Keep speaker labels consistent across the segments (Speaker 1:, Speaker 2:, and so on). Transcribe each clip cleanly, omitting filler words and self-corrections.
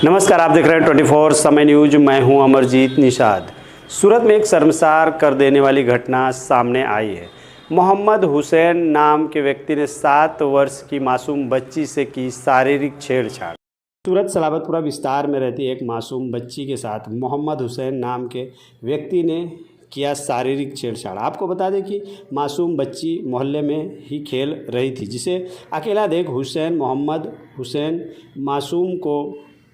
Speaker 1: नमस्कार, आप देख रहे हैं 24 समय न्यूज। मैं हूं अमरजीत निषाद। सूरत में एक शर्मसार कर देने वाली घटना सामने आई है। मोहम्मद हुसैन नाम के व्यक्ति ने 7 वर्ष की मासूम बच्ची से की शारीरिक छेड़छाड़। सूरत सलाबतपुरा विस्तार में रहती एक मासूम बच्ची के साथ मोहम्मद हुसैन नाम के व्यक्ति ने किया शारीरिक छेड़छाड़। आपको बता दें कि मासूम बच्ची मोहल्ले में ही खेल रही थी, जिसे अकेला देख मोहम्मद हुसैन मासूम को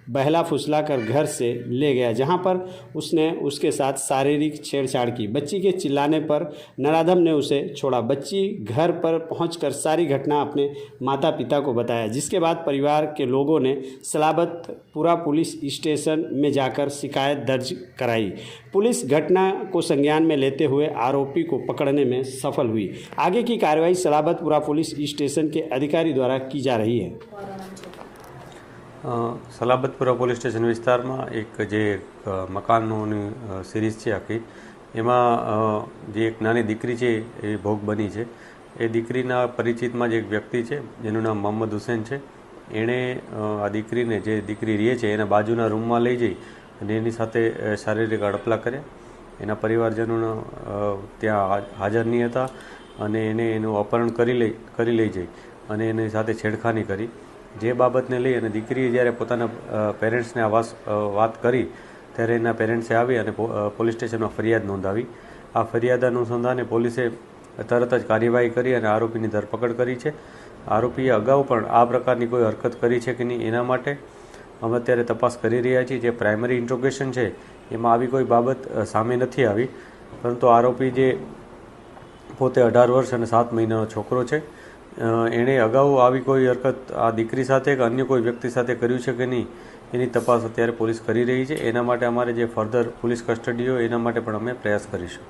Speaker 1: बहला फुसला कर घर से ले गया, जहां पर उसने उसके साथ शारीरिक छेड़छाड़ की। बच्ची के चिल्लाने पर नराधम ने उसे छोड़ा। बच्ची घर पर पहुंचकर सारी घटना अपने माता पिता को बताया, जिसके बाद परिवार के लोगों ने सलाबतपुरा पुलिस स्टेशन में जाकर शिकायत दर्ज कराई। पुलिस घटना को संज्ञान में लेते हुए आरोपी को पकड़ने में सफल हुई। आगे की कार्रवाई सलाबतपुरा पुलिस स्टेशन के अधिकारी द्वारा की जा रही है।
Speaker 2: સલાબતપુરા પોલીસ સ્ટેશન વિસ્તારમાં એક જે મકાનોની સિરીઝ છે આખી, એમાં જે એક નાની દીકરી છે એ ભોગ બની છે. એ દીકરીના પરિચિતમાં જ એક વ્યક્તિ છે જેનું નામ મોહમ્મદ હુસૈન છે. એણે આ દીકરીને, જે દીકરી રહે છે એના બાજુના રૂમમાં લઈ જઈ અને એની સાથે શારીરિક હડપલા કર્યા. એના પરિવારજનો ત્યાં હાજર નહીં હતા અને એને એનું અપહરણ કરી લઈ જઈ અને એની સાથે છેડખાની કરી. જે બાબતને લઈ અને દીકરીએ જ્યારે પોતાના પેરેન્ટ્સને આ વાત કરી ત્યારે એના પેરેન્ટ્સે આવી અને પોલીસ સ્ટેશનમાં ફરિયાદ નોંધાવી. આ ફરિયાદ અનુસંધાને પોલીસે તરત જ કાર્યવાહી કરી અને આરોપીની ધરપકડ કરી છે. આરોપીએ અગાઉ પણ આ પ્રકારની કોઈ હરકત કરી છે કે નહીં એના માટે અમે અત્યારે તપાસ કરી રહ્યા છીએ. જે પ્રાઇમરી ઇન્ટ્રોગેશન છે એમાં આવી કોઈ બાબત સામે નથી આવી, પરંતુ આરોપી જે પોતે 18 વર્ષ અને 7 મહિનાનો છોકરો છે, એણે અગાઉ આવી કોઈ હરકત આ દીકરી સાથે કે અન્ય કોઈ વ્યક્તિ સાથે કર્યું છે કે નહીં એની તપાસ અત્યારે પોલીસ કરી રહી છે. એના માટે અમારે જે ફર્ધર પોલીસ કસ્ટડી હોય એના માટે પણ અમે પ્રયાસ કરીશું.